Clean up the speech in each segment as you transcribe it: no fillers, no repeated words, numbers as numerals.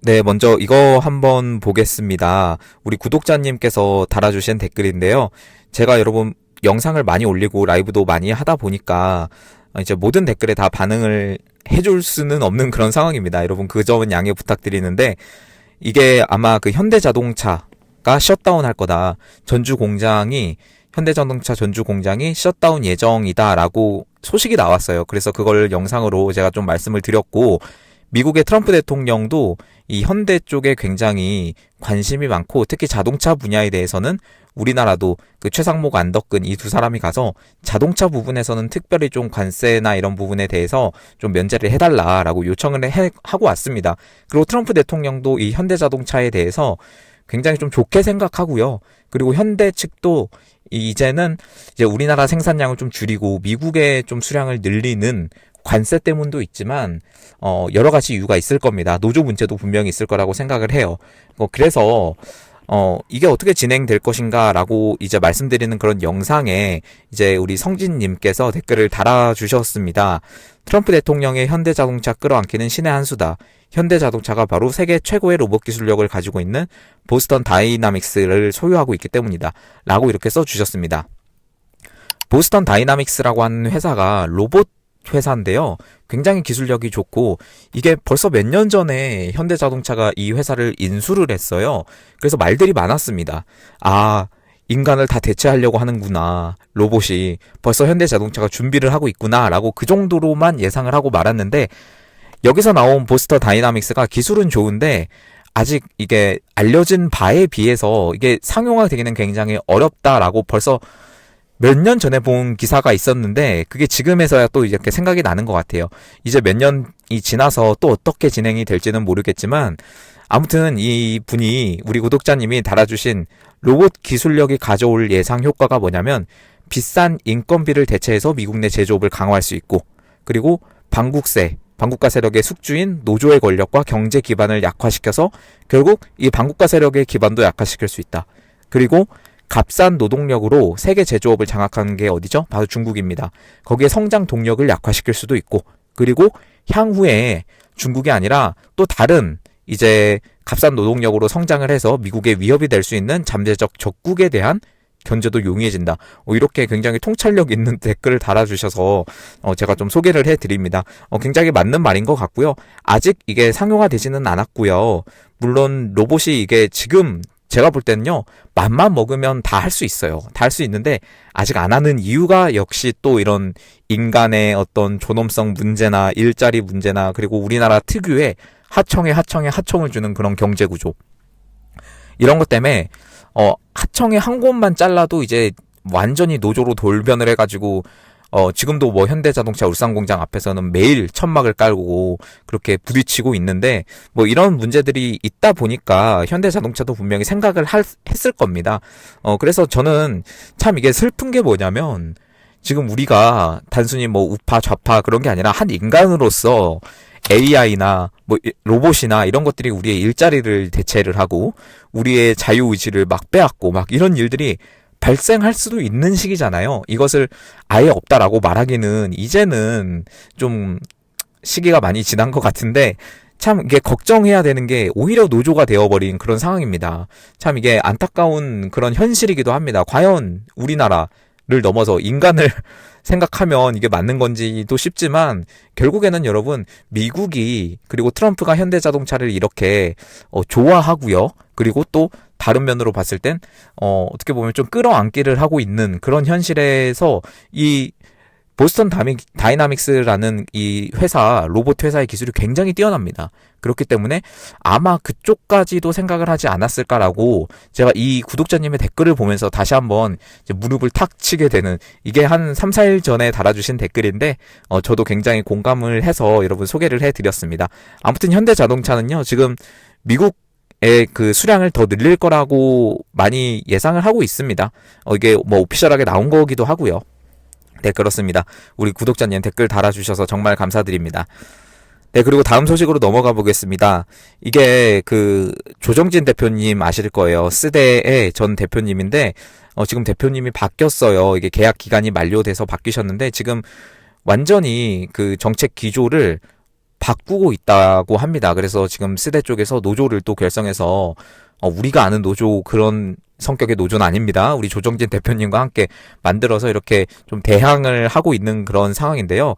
네, 먼저 이거 한번 보겠습니다. 우리 구독자님께서 달아주신 댓글인데요. 제가 여러분 영상을 많이 올리고 라이브도 많이 하다 보니까 이제 모든 댓글에 다 반응을 해줄 수는 없는 그런 상황입니다. 여러분 그 점은 양해 부탁드리는데, 이게 아마 그 현대자동차가 셧다운 할 거다. 현대자동차 전주 공장이 셧다운 예정이다라고 소식이 나왔어요. 그래서 그걸 영상으로 제가 좀 말씀을 드렸고, 미국의 트럼프 대통령도 이 현대 쪽에 굉장히 관심이 많고, 특히 자동차 분야에 대해서는 우리나라도 그 최상목 안덕근 이 두 사람이 가서 자동차 부분에서는 특별히 좀 관세나 이런 부분에 대해서 좀 면제를 해달라라고 요청을 하고 왔습니다. 그리고 트럼프 대통령도 이 현대 자동차에 대해서 굉장히 좀 좋게 생각하고요. 그리고 현대 측도 이제는 이제 우리나라 생산량을 좀 줄이고 미국의 좀 수량을 늘리는 관세 때문도 있지만 여러 가지 이유가 있을 겁니다. 노조 문제도 분명히 있을 거라고 생각을 해요. 그래서 이게 어떻게 진행될 것인가라고 이제 말씀드리는 그런 영상에 이제 우리 성진님께서 댓글을 달아주셨습니다. 트럼프 대통령의 현대자동차 끌어안기는 신의 한 수다. 현대자동차가 바로 세계 최고의 로봇 기술력을 가지고 있는 보스턴 다이나믹스를 소유하고 있기 때문이다. 라고 이렇게 써주셨습니다. 보스턴 다이나믹스라고 하는 회사가 로봇 회사인데요. 굉장히 기술력이 좋고, 이게 벌써 몇 년 전에 현대자동차가 이 회사를 인수를 했어요. 그래서 말들이 많았습니다. 아, 인간을 다 대체하려고 하는구나. 로봇이 벌써 현대자동차가 준비를 하고 있구나 라고 그 정도로만 예상을 하고 말았는데, 여기서 나온 보스터 다이나믹스가 기술은 좋은데 아직 이게 알려진 바에 비해서 이게 상용화되기는 굉장히 어렵다라고 벌써 몇 년 전에 본 기사가 있었는데, 그게 지금에서야 또 이렇게 생각이 나는 것 같아요. 이제 몇 년이 지나서 또 어떻게 진행이 될지는 모르겠지만, 아무튼 이 분이, 우리 구독자님이 달아주신 로봇 기술력이 가져올 예상 효과가 뭐냐면, 비싼 인건비를 대체해서 미국 내 제조업을 강화할 수 있고, 그리고 반국가 세력의 숙주인 노조의 권력과 경제 기반을 약화시켜서 결국 이 반국가 세력의 기반도 약화시킬 수 있다. 그리고 값싼 노동력으로 세계 제조업을 장악하는 게 어디죠? 바로 중국입니다. 거기에 성장 동력을 약화시킬 수도 있고, 그리고 향후에 중국이 아니라 또 다른 이제 값싼 노동력으로 성장을 해서 미국의 위협이 될 수 있는 잠재적 적국에 대한 견제도 용이해진다. 이렇게 굉장히 통찰력 있는 댓글을 달아주셔서 제가 좀 소개를 해드립니다. 굉장히 맞는 말인 것 같고요. 아직 이게 상용화되지는 않았고요. 물론 로봇이 이게 지금 제가 볼 때는요, 맘만 먹으면 다 할 수 있어요. 다 할 수 있는데 아직 안 하는 이유가 역시 또 이런 인간의 어떤 존엄성 문제나 일자리 문제나, 그리고 우리나라 특유의 하청을 주는 그런 경제 구조, 이런 것 때문에 하청의 한 곳만 잘라도 이제 완전히 노조로 돌변을 해가지고 지금도 뭐 현대자동차 울산공장 앞에서는 매일 천막을 깔고 그렇게 부딪히고 있는데, 뭐 이런 문제들이 있다 보니까 현대자동차도 분명히 생각을 했을 겁니다. 그래서 저는 참 이게 슬픈 게 뭐냐면, 지금 우리가 단순히 뭐 우파 좌파 그런 게 아니라 한 인간으로서 AI나 뭐 로봇이나 이런 것들이 우리의 일자리를 대체를 하고 우리의 자유의지를 막 빼앗고 막 이런 일들이 발생할 수도 있는 시기잖아요. 이것을 아예 없다라고 말하기는 이제는 좀 시기가 많이 지난 것 같은데, 참 이게 걱정해야 되는 게 오히려 노조가 되어버린 그런 상황입니다. 참 이게 안타까운 그런 현실이기도 합니다. 과연 우리나라를 넘어서 인간을 생각하면 이게 맞는 건지도 싶지만, 결국에는 여러분 미국이, 그리고 트럼프가 현대자동차를 이렇게 좋아하고요. 그리고 또 다른 면으로 봤을 땐 어떻게 보면 좀 끌어안기를 하고 있는 그런 현실에서 이 보스턴 다이나믹스라는 이 회사, 로봇 회사의 기술이 굉장히 뛰어납니다. 그렇기 때문에 아마 그쪽까지도 생각을 하지 않았을까라고 제가 이 구독자님의 댓글을 보면서 다시 한번 이제 무릎을 탁 치게 되는, 이게 한 3, 4일 전에 달아주신 댓글인데 저도 굉장히 공감을 해서 여러분 소개를 해드렸습니다. 아무튼 현대자동차는요, 지금 미국의 그 수량을 더 늘릴 거라고 많이 예상을 하고 있습니다. 이게 뭐 오피셜하게 나온 거기도 하고요. 네, 그렇습니다. 우리 구독자님 댓글 달아주셔서 정말 감사드립니다. 네, 그리고 다음 소식으로 넘어가 보겠습니다. 이게 그 조정진 대표님 아실 거예요. 스대의 전 대표님인데 지금 대표님이 바뀌었어요. 이게 계약 기간이 만료돼서 바뀌셨는데 지금 완전히 그 정책 기조를 바꾸고 있다고 합니다. 그래서 지금 스대 쪽에서 노조를 또 결성해서 우리가 아는 노조 그런 성격의 노조는 아닙니다. 우리 조정진 대표님과 함께 만들어서 이렇게 좀 대항을 하고 있는 그런 상황인데요.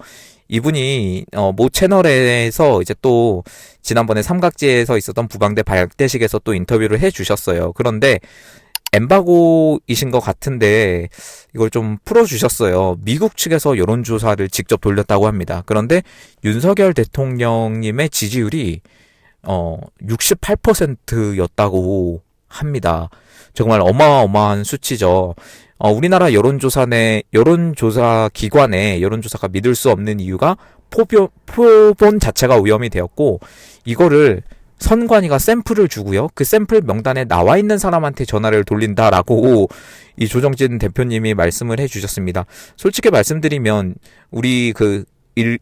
이분이 모 채널에서 이제 또 지난번에 삼각지에서 있었던 부방대 발대식에서 또 인터뷰를 해주셨어요. 그런데 엠바고이신 것 같은데 이걸 좀 풀어주셨어요. 미국 측에서 여론조사를 직접 돌렸다고 합니다. 그런데 윤석열 대통령님의 지지율이 68%였다고 합니다. 정말 어마어마한 수치죠. 우리나라 여론조사 기관의 여론조사가 믿을 수 없는 이유가 표본 자체가 오염이 되었고, 이거를 선관위가 샘플을 주고요. 그 샘플 명단에 나와 있는 사람한테 전화를 돌린다라고 이 조정진 대표님이 말씀을 해주셨습니다. 솔직히 말씀드리면 우리 1월,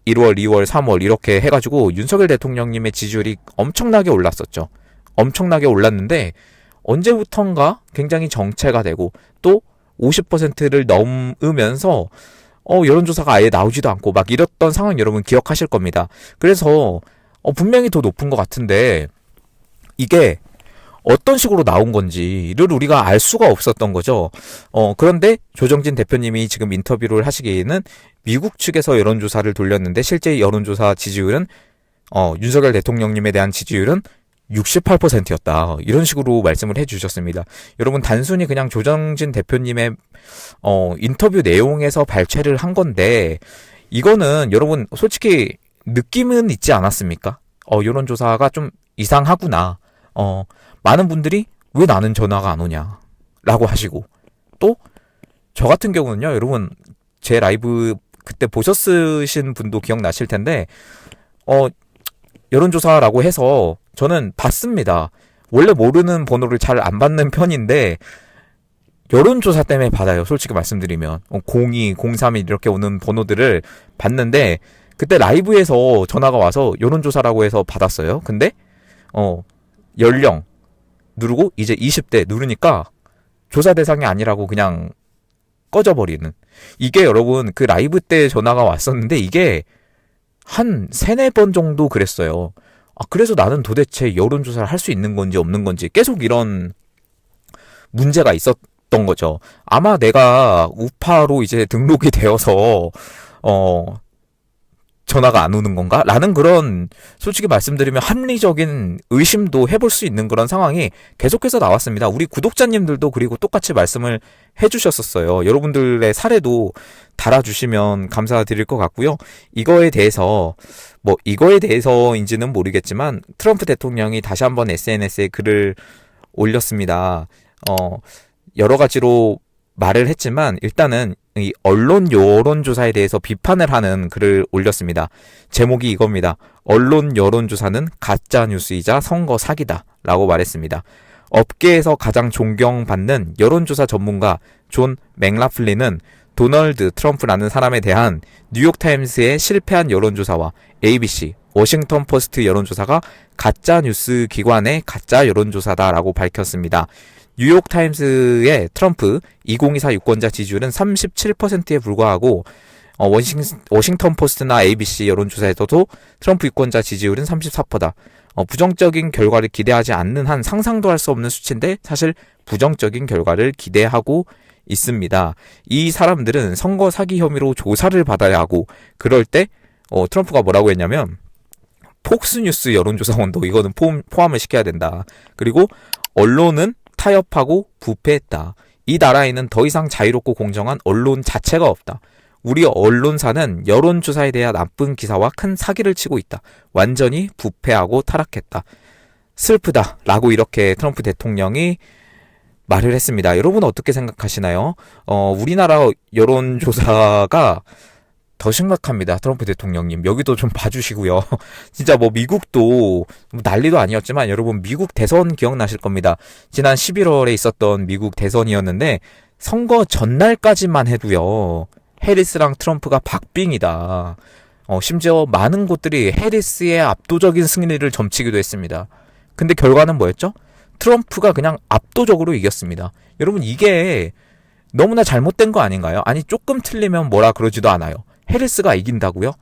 2월, 3월 이렇게 해가지고 윤석열 대통령님의 지지율이 엄청나게 올랐었죠. 엄청나게 올랐는데 언제부턴가 굉장히 정체가 되고 또 50%를 넘으면서 여론조사가 아예 나오지도 않고 막 이랬던 상황 여러분 기억하실 겁니다. 그래서 분명히 더 높은 것 같은데 이게 어떤 식으로 나온 건지를 우리가 알 수가 없었던 거죠. 그런데 조정진 대표님이 지금 인터뷰를 하시기에는 미국 측에서 여론조사를 돌렸는데 실제 여론조사 지지율은 윤석열 대통령님에 대한 지지율은 68%였다. 이런 식으로 말씀을 해주셨습니다. 여러분 단순히 그냥 조정진 대표님의 인터뷰 내용에서 발췌를 한 건데 이거는 여러분 솔직히 느낌은 있지 않았습니까? 여론조사가 좀 이상하구나. 많은 분들이 왜 나는 전화가 안 오냐 라고 하시고 또 저 같은 경우는요 여러분 제 라이브 그때 보셨으신 분도 기억나실 텐데 여론조사라고 해서 저는 받습니다. 원래 모르는 번호를 잘 안 받는 편인데 여론조사 때문에 받아요. 솔직히 말씀드리면 02, 031 이렇게 오는 번호들을 받는데 그때 라이브에서 전화가 와서 여론조사라고 해서 받았어요. 근데 연령 누르고 이제 20대 누르니까 조사 대상이 아니라고 그냥 꺼져버리는. 이게 여러분 그 라이브 때 전화가 왔었는데 이게 한 3-4번 정도 그랬어요. 그래서 나는 도대체 여론조사를 할 수 있는 건지 없는 건지 계속 이런 문제가 있었던 거죠. 아마 내가 우파로 이제 등록이 되어서 전화가 안 오는 건가? 라는 그런 솔직히 말씀드리면 합리적인 의심도 해볼 수 있는 그런 상황이 계속해서 나왔습니다. 우리 구독자님들도 그리고 똑같이 말씀을 해주셨었어요. 여러분들의 사례도 달아주시면 감사드릴 것 같고요. 이거에 대해서인지는 모르겠지만 트럼프 대통령이 다시 한번 SNS에 글을 올렸습니다. 여러 가지로 말을 했지만 일단은 이 언론 여론조사에 대해서 비판을 하는 글을 올렸습니다. 제목이 이겁니다. 언론 여론조사는 가짜뉴스이자 선거 사기다 라고 말했습니다. 업계에서 가장 존경받는 여론조사 전문가 존 맥라플린은 도널드 트럼프라는 사람에 대한 뉴욕타임스의 실패한 여론조사와 ABC, 워싱턴 포스트 여론조사가 가짜뉴스 기관의 가짜 여론조사다라고 밝혔습니다. 뉴욕타임스의 트럼프 2024 유권자 지지율은 37%에 불과하고 워싱턴 포스트나 ABC 여론조사에서도 트럼프 유권자 지지율은 34%다. 부정적인 결과를 기대하지 않는 한 상상도 할 수 없는 수치인데 사실 부정적인 결과를 기대하고 있습니다. 이 사람들은 선거 사기 혐의로 조사를 받아야 하고 그럴 때 트럼프가 뭐라고 했냐면 폭스뉴스 여론조사원도 이거는 포함을 시켜야 된다. 그리고 언론은 타협하고 부패했다. 이 나라에는 더 이상 자유롭고 공정한 언론 자체가 없다. 우리 언론사는 여론조사에 대한 나쁜 기사와 큰 사기를 치고 있다. 완전히 부패하고 타락했다. 슬프다. 라고 이렇게 트럼프 대통령이 말을 했습니다. 여러분 어떻게 생각하시나요? 우리나라 여론조사가 더 심각합니다. 트럼프 대통령님. 여기도 좀 봐주시고요. 진짜 미국도 난리도 아니었지만 여러분 미국 대선 기억나실 겁니다. 지난 11월에 있었던 미국 대선이었는데 선거 전날까지만 해도요. 해리스랑 트럼프가 박빙이다. 심지어 많은 곳들이 해리스의 압도적인 승리를 점치기도 했습니다. 근데 결과는 뭐였죠? 트럼프가 그냥 압도적으로 이겼습니다. 여러분 이게 너무나 잘못된 거 아닌가요? 아니 조금 틀리면 뭐라 그러지도 않아요. 해리스가 이긴다고요?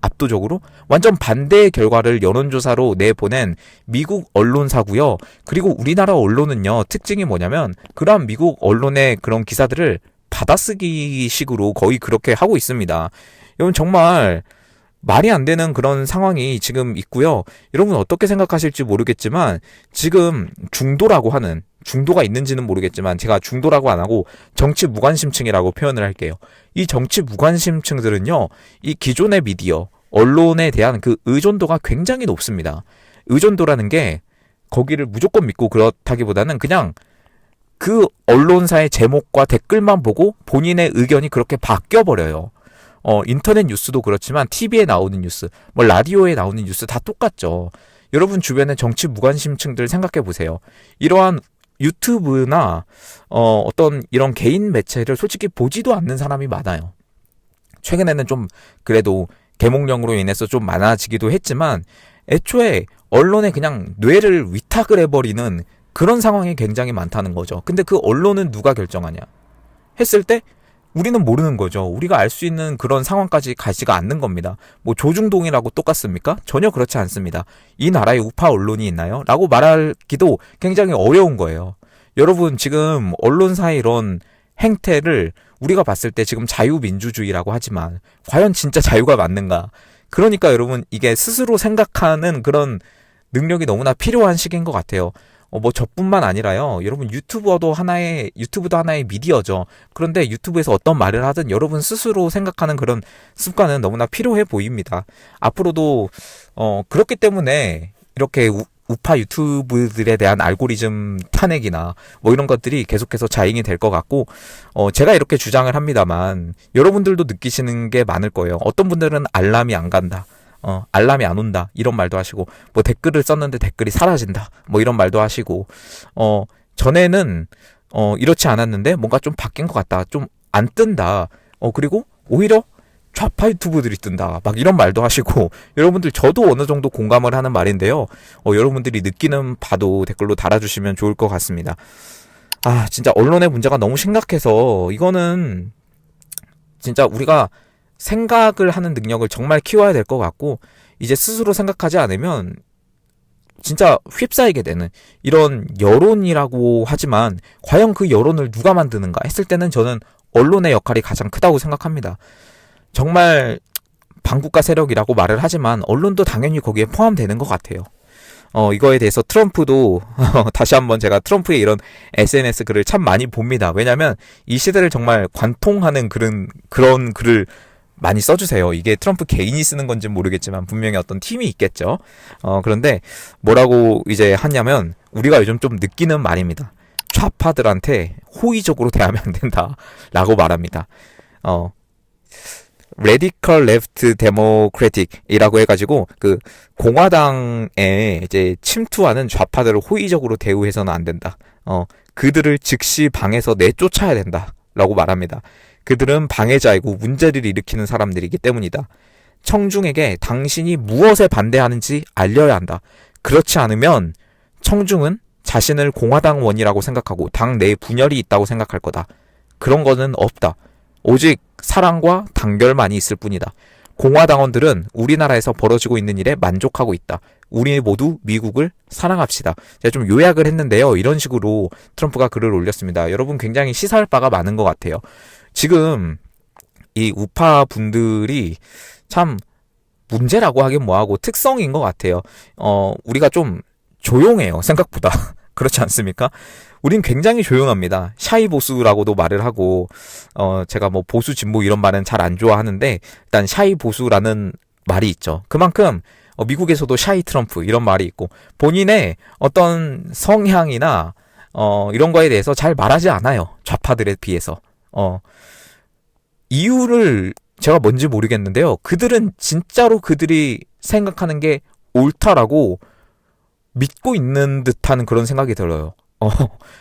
압도적으로 완전 반대의 결과를 여론조사로 내보낸 미국 언론사고요. 그리고 우리나라 언론은요, 특징이 뭐냐면 그러한 미국 언론의 그런 기사들을 받아쓰기 식으로 거의 그렇게 하고 있습니다. 여러분 정말 말이 안 되는 그런 상황이 지금 있고요. 여러분 어떻게 생각하실지 모르겠지만 지금 중도가 있는지는 모르겠지만 제가 중도라고 안 하고 정치 무관심층이라고 표현을 할게요. 이 정치 무관심층들은요, 이 기존의 미디어, 언론에 대한 그 의존도가 굉장히 높습니다. 의존도라는 게 거기를 무조건 믿고 그렇다기보다는 그냥 그 언론사의 제목과 댓글만 보고 본인의 의견이 그렇게 바뀌어버려요. 인터넷 뉴스도 그렇지만 TV에 나오는 뉴스, 뭐 라디오에 나오는 뉴스 다 똑같죠. 여러분 주변의 정치 무관심층들 생각해 보세요. 이러한 유튜브나 어떤 이런 개인 매체를 솔직히 보지도 않는 사람이 많아요. 최근에는 좀 그래도 계몽령으로 인해서 좀 많아지기도 했지만 애초에 언론에 그냥 뇌를 위탁을 해버리는 그런 상황이 굉장히 많다는 거죠. 근데 그 언론은 누가 결정하냐 했을 때 우리는 모르는 거죠. 우리가 알 수 있는 그런 상황까지 가지가 않는 겁니다. 뭐 조중동이라고 똑같습니까? 전혀 그렇지 않습니다. 이 나라에 우파 언론이 있나요? 라고 말하기도 굉장히 어려운 거예요. 여러분 지금 언론사의 이런 행태를 우리가 봤을 때 지금 자유민주주의라고 하지만 과연 진짜 자유가 맞는가? 그러니까 여러분 이게 스스로 생각하는 그런 능력이 너무나 필요한 시기인 것 같아요. 뭐 저뿐만 아니라요. 여러분 유튜브도 하나의 미디어죠. 그런데 유튜브에서 어떤 말을 하든 여러분 스스로 생각하는 그런 습관은 너무나 필요해 보입니다. 앞으로도 그렇기 때문에 이렇게 우파 유튜브들에 대한 알고리즘 탄핵이나 뭐 이런 것들이 계속해서 자행이 될 것 같고, 제가 이렇게 주장을 합니다만 여러분들도 느끼시는 게 많을 거예요. 어떤 분들은 알람이 안 간다, 알람이 안 온다 이런 말도 하시고, 뭐 댓글을 썼는데 댓글이 사라진다 뭐 이런 말도 하시고, 전에는 이렇지 않았는데 뭔가 좀 바뀐 것 같다, 좀 안 뜬다, 그리고 오히려 좌파 유튜브들이 뜬다 막 이런 말도 하시고, 여러분들 저도 어느 정도 공감을 하는 말인데요. 여러분들이 느끼는 바도 댓글로 달아주시면 좋을 것 같습니다. 진짜 언론의 문제가 너무 심각해서 이거는 진짜 우리가 생각을 하는 능력을 정말 키워야 될 것 같고, 이제 스스로 생각하지 않으면 진짜 휩싸이게 되는 이런 여론이라고 하지만 과연 그 여론을 누가 만드는가 했을 때는 저는 언론의 역할이 가장 크다고 생각합니다. 정말 반국가 세력이라고 말을 하지만 언론도 당연히 거기에 포함되는 것 같아요. 이거에 대해서 트럼프도 다시 한번 제가 트럼프의 이런 SNS 글을 참 많이 봅니다. 왜냐하면 이 시대를 정말 관통하는 그런 글을 많이 써주세요. 이게 트럼프 개인이 쓰는 건지 모르겠지만 분명히 어떤 팀이 있겠죠. 그런데 뭐라고 이제 하냐면, 우리가 요즘 좀 느끼는 말입니다. 좌파들한테 호의적으로 대하면 안 된다라고 말합니다. Radical Left Democratic이라고 해가지고 그 공화당에 이제 침투하는 좌파들을 호의적으로 대우해서는 안 된다. 그들을 즉시 방에서 내쫓아야 된다라고 말합니다. 그들은 방해자이고 문제를 일으키는 사람들이기 때문이다. 청중에게 당신이 무엇에 반대하는지 알려야 한다. 그렇지 않으면 청중은 자신을 공화당원이라고 생각하고 당 내에 분열이 있다고 생각할 거다. 그런 거는 없다. 오직 사랑과 단결만이 있을 뿐이다. 공화당원들은 우리나라에서 벌어지고 있는 일에 만족하고 있다. 우리 모두 미국을 사랑합시다. 제가 좀 요약을 했는데요. 이런 식으로 트럼프가 글을 올렸습니다. 여러분 굉장히 시사할 바가 많은 것 같아요. 지금 이 우파 분들이 참 문제라고 하긴 뭐하고 특성인 것 같아요. 우리가 좀 조용해요, 생각보다. 그렇지 않습니까? 우린 굉장히 조용합니다. 샤이 보수라고도 말을 하고, 제가 뭐 보수 진보 이런 말은 잘 안 좋아하는데, 일단 샤이 보수라는 말이 있죠. 그만큼 미국에서도 샤이 트럼프 이런 말이 있고, 본인의 어떤 성향이나 이런 거에 대해서 잘 말하지 않아요, 좌파들에 비해서. 이유를 제가 뭔지 모르겠는데요. 그들은 진짜로 그들이 생각하는 게 옳다라고 믿고 있는 듯한 그런 생각이 들어요.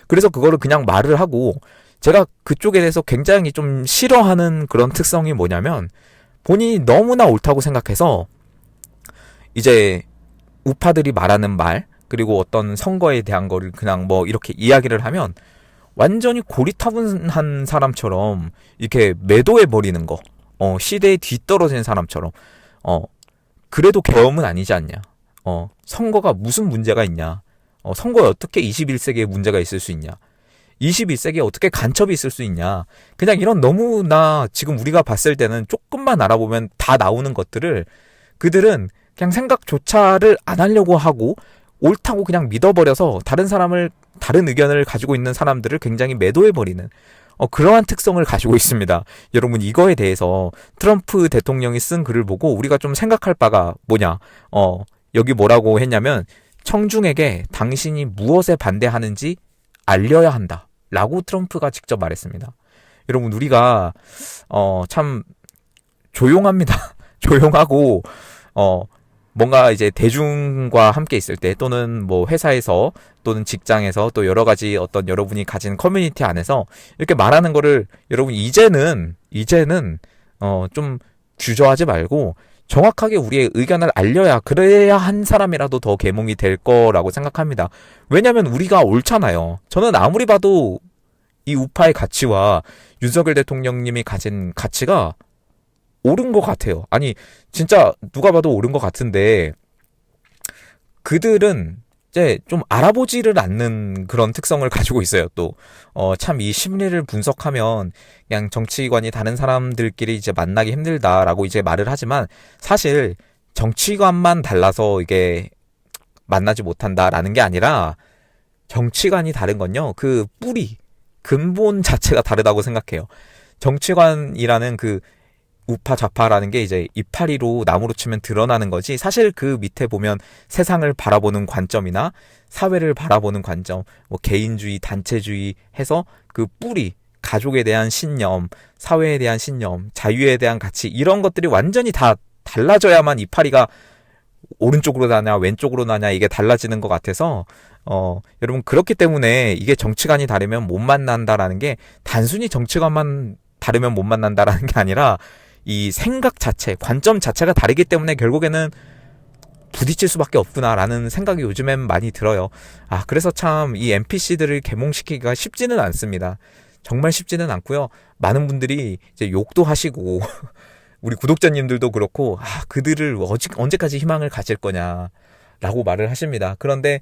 그래서 그거를 그냥 말을 하고, 제가 그쪽에 대해서 굉장히 좀 싫어하는 그런 특성이 뭐냐면, 본인이 너무나 옳다고 생각해서 이제 우파들이 말하는 말, 그리고 어떤 선거에 대한 거를 그냥 뭐 이렇게 이야기를 하면 완전히 고리타분한 사람처럼 이렇게 매도해 버리는 거, 시대에 뒤떨어진 사람처럼 그래도 계엄은 아니지 않냐. 선거가 무슨 문제가 있냐. 선거에 어떻게 21세기에 문제가 있을 수 있냐. 21세기에 어떻게 간첩이 있을 수 있냐. 그냥 이런 너무나 지금 우리가 봤을 때는 조금만 알아보면 다 나오는 것들을 그들은 그냥 생각조차를 안 하려고 하고 옳다고 그냥 믿어버려서 다른 의견을 가지고 있는 사람들을 굉장히 매도해버리는 그러한 특성을 가지고 있습니다. 여러분, 이거에 대해서 트럼프 대통령이 쓴 글을 보고 우리가 좀 생각할 바가 뭐냐. 여기 뭐라고 했냐면, 청중에게 당신이 무엇에 반대하는지 알려야 한다 라고 트럼프가 직접 말했습니다. 여러분, 우리가 참 조용합니다. 조용하고 뭔가 이제 대중과 함께 있을 때, 또는 뭐 회사에서, 또는 직장에서, 또 여러 가지 어떤 여러분이 가진 커뮤니티 안에서 이렇게 말하는 거를 여러분 이제는 좀 주저하지 말고 정확하게 우리의 의견을 알려야, 그래야 한 사람이라도 더 계몽이 될 거라고 생각합니다. 왜냐면 우리가 옳잖아요. 저는 아무리 봐도 이 우파의 가치와 윤석열 대통령님이 가진 가치가 옳은 것 같아요. 아니, 진짜 누가 봐도 옳은 것 같은데, 그들은 이제 좀 알아보지를 않는 그런 특성을 가지고 있어요, 또. 참 이 심리를 분석하면 그냥 정치관이 다른 사람들끼리 이제 만나기 힘들다라고 이제 말을 하지만, 사실 정치관만 달라서 이게 만나지 못한다라는 게 아니라, 정치관이 다른 건요, 그 뿌리, 근본 자체가 다르다고 생각해요. 정치관이라는 그 우파 좌파라는 게 이제 이파리로 나무로 치면 드러나는 거지, 사실 그 밑에 보면 세상을 바라보는 관점이나 사회를 바라보는 관점, 뭐 개인주의, 단체주의 해서 그 뿌리, 가족에 대한 신념, 사회에 대한 신념, 자유에 대한 가치, 이런 것들이 완전히 다 달라져야만 이파리가 오른쪽으로 나냐 왼쪽으로 나냐 이게 달라지는 것 같아서, 여러분, 그렇기 때문에 이게 정치관이 다르면 못 만난다라는 게 단순히 정치관만 다르면 못 만난다라는 게 아니라, 이 생각 자체, 관점 자체가 다르기 때문에 결국에는 부딪힐 수밖에 없구나라는 생각이 요즘엔 많이 들어요. 그래서 참 이 NPC들을 계몽시키기가 쉽지는 않습니다. 정말 쉽지는 않고요. 많은 분들이 이제 욕도 하시고 우리 구독자님들도 그렇고, 그들을 언제까지 희망을 가질 거냐라고 말을 하십니다. 그런데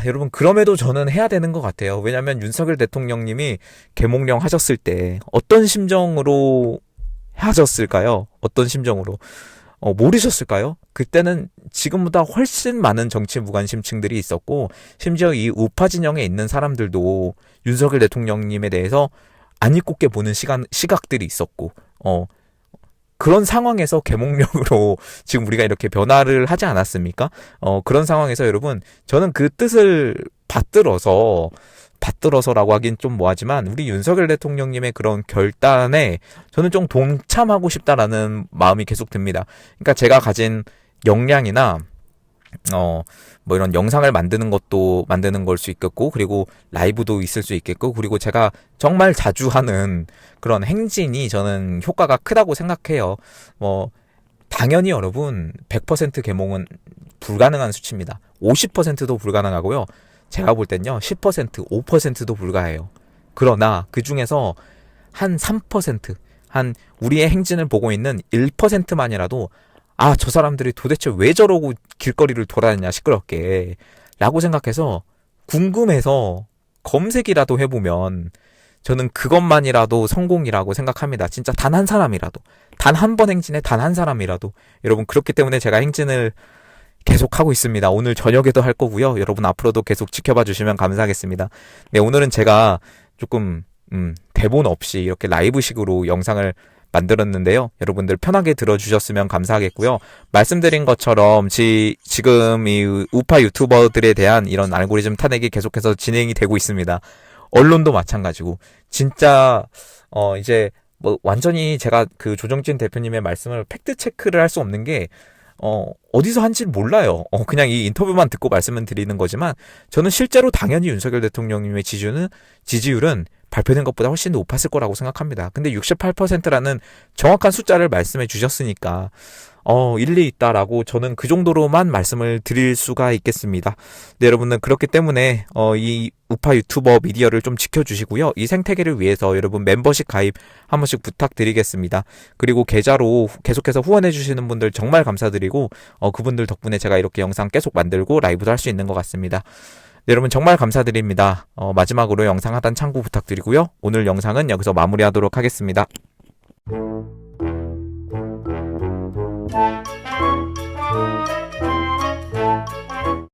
여러분, 그럼에도 저는 해야 되는 것 같아요. 왜냐하면 윤석열 대통령님이 계몽령 하셨을 때 어떤 심정으로 하셨을까요? 어떤 심정으로 모르셨을까요? 그때는 지금보다 훨씬 많은 정치 무관심층들이 있었고, 심지어 이 우파 진영에 있는 사람들도 윤석열 대통령님에 대해서 안 입곱게 보는 시각들이 있었고, 그런 상황에서 계몽령으로 지금 우리가 이렇게 변화를 하지 않았습니까? 그런 상황에서 여러분, 저는 그 뜻을 받들어서라고 하긴 좀 뭐하지만, 우리 윤석열 대통령님의 그런 결단에 저는 좀 동참하고 싶다라는 마음이 계속 듭니다. 그러니까 제가 가진 역량이나 뭐 이런 영상을 만드는 걸 수 있겠고, 그리고 라이브도 있을 수 있겠고, 그리고 제가 정말 자주 하는 그런 행진이 저는 효과가 크다고 생각해요. 당연히 여러분 100% 계몽은 불가능한 수치입니다. 50%도 불가능하고요. 제가 볼 땐요 10%, 5%도 불가해요. 그러나 그 중에서 한 3%, 한 우리의 행진을 보고 있는 1%만이라도 저 사람들이 도대체 왜 저러고 길거리를 돌아다니냐 시끄럽게 라고 생각해서, 궁금해서 검색이라도 해보면 저는 그것만이라도 성공이라고 생각합니다. 진짜 단 한 사람이라도, 단 한 번 행진에 단 한 사람이라도. 여러분, 그렇기 때문에 제가 행진을 계속 하고 있습니다. 오늘 저녁에도 할 거고요. 여러분, 앞으로도 계속 지켜봐 주시면 감사하겠습니다. 네, 오늘은 제가 조금 대본 없이 이렇게 라이브식으로 영상을 만들었는데요. 여러분들 편하게 들어주셨으면 감사하겠고요. 말씀드린 것처럼 지금 이 우파 유튜버들에 대한 이런 알고리즘 탄핵이 계속해서 진행이 되고 있습니다. 언론도 마찬가지고, 진짜 이제 뭐 완전히 제가 그 조정진 대표님의 말씀을 팩트 체크를 할 수 없는 게 어디서 한지 몰라요. 그냥 이 인터뷰만 듣고 말씀을 드리는 거지만, 저는 실제로 당연히 윤석열 대통령님의 지지율은 발표된 것보다 훨씬 높았을 거라고 생각합니다. 근데 68%라는 정확한 숫자를 말씀해 주셨으니까 일리 있다라고 저는 그 정도로만 말씀을 드릴 수가 있겠습니다. 네, 여러분은 그렇기 때문에 이 우파 유튜버 미디어를 좀 지켜주시고요. 이 생태계를 위해서 여러분 멤버십 가입 한 번씩 부탁드리겠습니다. 그리고 계좌로 계속해서 후원해주시는 분들 정말 감사드리고 그분들 덕분에 제가 이렇게 영상 계속 만들고 라이브도 할 수 있는 것 같습니다. 네, 여러분 정말 감사드립니다. 마지막으로 영상 하단 참고 부탁드리고요. 오늘 영상은 여기서 마무리하도록 하겠습니다.